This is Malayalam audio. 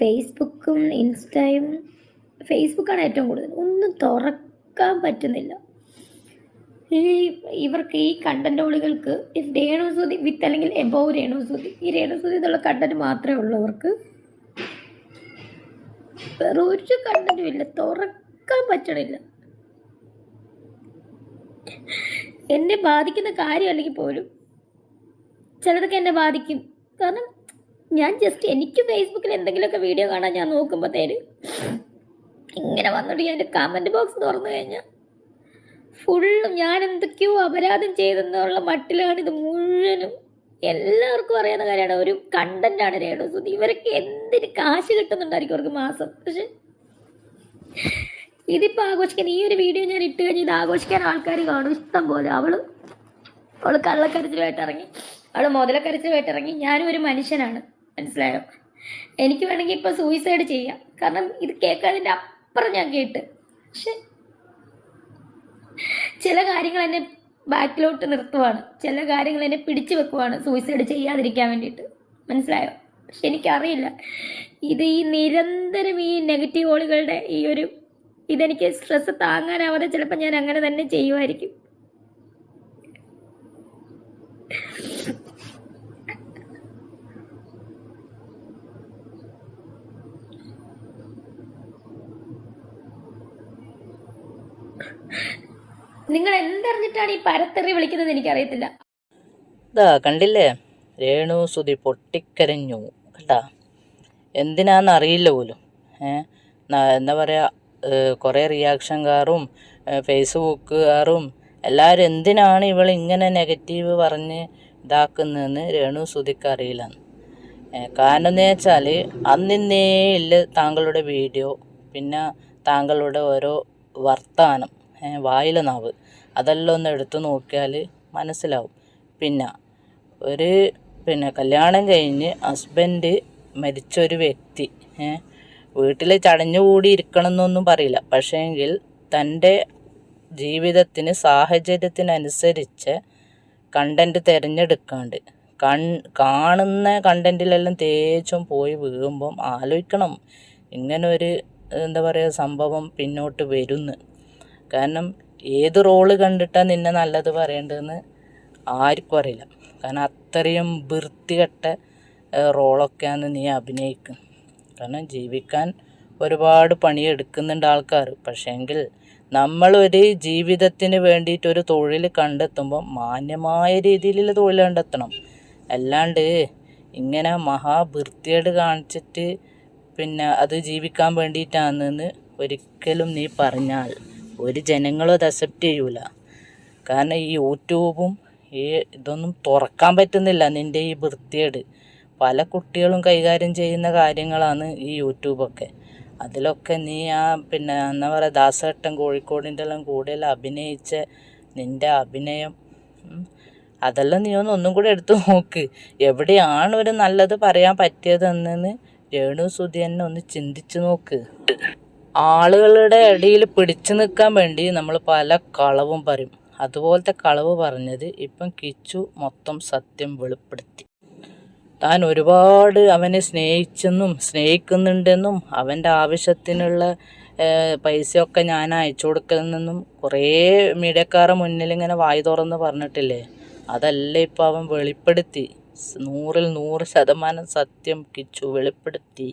ഫേസ്ബുക്കും ഇൻസ്റ്റയും ഫേസ്ബുക്കാണ് ഏറ്റവും കൂടുതൽ. ഒന്നും തുറക്കാൻ പറ്റുന്നില്ല. ഇവർക്ക് ഈ കണ്ടന്റ് ഓളികൾക്ക് രേണുസുതി വിത്ത് അല്ലെങ്കിൽ എബോവ് രേണുസുതി, ഈ രേണുസുതി എന്നുള്ള കണ്ടന്റ് മാത്രമേ ഉള്ളൂ അവർക്ക്. വേറെ ഒരു കണ്ടന്റും ഇല്ല, തുറക്കാൻ പറ്റണില്ല. എന്നെ ബാധിക്കുന്ന കാര്യം അല്ലെങ്കിൽ പോലും ചിലതൊക്കെ എന്നെ ബാധിക്കും. കാരണം ഞാൻ ജസ്റ്റ് എനിക്ക് ഫേസ്ബുക്കിൽ എന്തെങ്കിലുമൊക്കെ വീഡിയോ കാണാൻ ഞാൻ നോക്കുമ്പോഴത്തേന് ഇങ്ങനെ വന്നിട്ട് ഞാൻ കമൻറ്റ് ബോക്സ് തുറന്നു കഴിഞ്ഞാൽ ഫുള്ളും ഞാൻ എന്തൊക്കെയോ അപരാധം ചെയ്തെന്നുള്ള മട്ടിലാണ് ഇത് മുഴുവനും. എല്ലാവർക്കും അറിയാവുന്ന കാര്യമാണ്, ഒരു കണ്ടന്റാണ് രേണുസുതി. ഇവരൊക്കെ എന്തിന് കാശ് കിട്ടുന്നുണ്ടായിരിക്കും അവർക്ക് മാസം. പക്ഷെ ഇതിപ്പോൾ ആഘോഷിക്കാൻ ഈ ഒരു വീഡിയോ ഞാൻ ഇട്ട് കഴിഞ്ഞ് ഇത് ആഘോഷിക്കാൻ ആൾക്കാർ കാണും ഇഷ്ടം പോലെ. അവള് കള്ളക്കരച്ചിലുമായിട്ട് ഇറങ്ങി, അവൾ മുതലക്കരച്ചിലുമായിട്ട് ഇറങ്ങി. ഞാനും ഒരു മനുഷ്യനാണ്, മനസ്സിലായോ? എനിക്ക് വേണമെങ്കിൽ ഇപ്പോൾ സൂയിസൈഡ് ചെയ്യാം. കാരണം ഇത് കേൾക്കാതിൻ്റെ അപ്പുറം ഞാൻ കേട്ട്. പക്ഷെ ചില കാര്യങ്ങൾ എന്നെ ബാക്കിലോട്ട് നിർത്തുവാണ്, ചില കാര്യങ്ങൾ എന്നെ പിടിച്ചു വെക്കുവാണ് സൂയിസൈഡ് ചെയ്യാതിരിക്കാൻ വേണ്ടിയിട്ട്, മനസ്സിലായോ? പക്ഷെ എനിക്കറിയില്ല, ഇത് ഈ നിരന്തരം ഈ നെഗറ്റീവ് ഓളുകളുടെ ഈ ഒരു ഇതെനിക്ക് സ്ട്രെസ് താങ്ങാനാവാതെ ചിലപ്പോൾ ഞാൻ അങ്ങനെ തന്നെ ചെയ്യുമായിരിക്കും. നിങ്ങൾ എന്തറിഞ്ഞിട്ടാണ് ഈ പരത്തെറി വിളിക്കുന്നത് എനിക്കറിയത്തില്ല. കണ്ടില്ലേ, രേണുസുതി പൊട്ടിക്കരഞ്ഞു കേട്ടാ. എന്തിനാന്നറിയില്ല പോലും. എന്താ പറയുക, കുറേ റിയാക്ഷൻകാരും ഫേസ്ബുക്കുകാരും എല്ലാവരും എന്തിനാണ് ഇവൾ ഇങ്ങനെ നെഗറ്റീവ് പറഞ്ഞ് ഇതാക്കുന്നതെന്ന് രേണുസുതിക്ക് അറിയില്ല. കാരണം എന്ന് വെച്ചാൽ അന്നിന്നേ ഇല്ല താങ്കളുടെ വീഡിയോ, പിന്നെ താങ്കളുടെ ഓരോ വർത്താനം, വായിലെ നാവ്, അതെല്ലാം ഒന്ന് എടുത്തു നോക്കിയാൽ മനസ്സിലാവും. പിന്നെ കല്യാണം കഴിഞ്ഞ് ഹസ്ബൻഡ് മരിച്ചൊരു വ്യക്തി വീട്ടിൽ ചടഞ്ഞുകൂടി ഇരിക്കണം എന്നൊന്നും പറയില്ല. പക്ഷേങ്കിൽ തൻ്റെ ജീവിതത്തിന് സാഹചര്യത്തിനനുസരിച്ച് കണ്ടൻറ്റ് തിരഞ്ഞെടുക്കാണ്ട് കാണുന്ന കണ്ടൻറ്റിലെല്ലാം തേച്ചും പോയി വീഴുമ്പം ആലോചിക്കണം ഇങ്ങനൊരു എന്താ പറയുക സംഭവം പിന്നോട്ട് വരുന്നു. കാരണം ഏത് റോള് കണ്ടിട്ടാണ് നിന്നെ നല്ലത് പറയേണ്ടതെന്ന് ആർക്കും അറിയില്ല. കാരണം അത്രയും വൃത്തികെട്ട റോളൊക്കെയാണ് നീ അഭിനയിക്കുന്നത്. കാരണം ജീവിക്കാൻ ഒരുപാട് പണിയെടുക്കുന്നുണ്ട് ആൾക്കാർ. പക്ഷേങ്കിൽ നമ്മളൊരു ജീവിതത്തിന് വേണ്ടിയിട്ടൊരു തൊഴിൽ കണ്ടെത്തുമ്പോൾ മാന്യമായ രീതിയിലുള്ള തൊഴിൽ കണ്ടെത്തണം. അല്ലാണ്ട് ഇങ്ങനെ മഹാവൃത്തികേട് കാണിച്ചിട്ട് പിന്നെ അത് ജീവിക്കാൻ വേണ്ടിയിട്ടാണെന്ന് ഒരിക്കലും നീ പറഞ്ഞാൽ ഒരു ജനങ്ങളും അത് അക്സെപ്റ്റ് ചെയ്യൂല. കാരണം ഈ യൂട്യൂബും ഈ ഇതൊന്നും തുറക്കാൻ പറ്റുന്നില്ല നിൻ്റെ ഈ വൃത്തികേട്. പല കുട്ടികളും കൈകാര്യം ചെയ്യുന്ന കാര്യങ്ങളാണ് ഈ യൂട്യൂബൊക്കെ. അതിലൊക്കെ നീ പിന്നെ എന്താ പറയുക ദാസേട്ടൻ കോഴിക്കോടിൻ്റെ എല്ലാം കൂടുതൽ അഭിനയിച്ച നിൻ്റെ അഭിനയം അതെല്ലാം നീ ഒന്നും കൂടെ എടുത്തു നോക്ക്. എവിടെയാണ് ഒരു നല്ലത് പറയാൻ പറ്റിയതെന്ന് രേണുസുതി തന്നെ ഒന്ന് ചിന്തിച്ചു നോക്ക്. ആളുകളുടെ ഇടയിൽ പിടിച്ചു നിൽക്കാൻ വേണ്ടി നമ്മൾ പല കളവും പറയും. അതുപോലത്തെ കളവ് പറഞ്ഞത് ഇപ്പം കിച്ചു മൊത്തം സത്യം വെളിപ്പെടുത്തി. താൻ ഒരുപാട് അവനെ സ്നേഹിക്കുന്നുണ്ടെന്നും അവൻ്റെ ആവശ്യത്തിനുള്ള പൈസയൊക്കെ ഞാൻ അയച്ചു കൊടുക്കലെന്നും കുറേ മീഡിയക്കാരുടെ മുന്നിൽ ഇങ്ങനെ വായി തുറന്ന് പറഞ്ഞിട്ടില്ലേ, അതല്ല ഇപ്പോൾ അവൻ വെളിപ്പെടുത്തി. 100% സത്യം കിച്ചു വെളിപ്പെടുത്തി.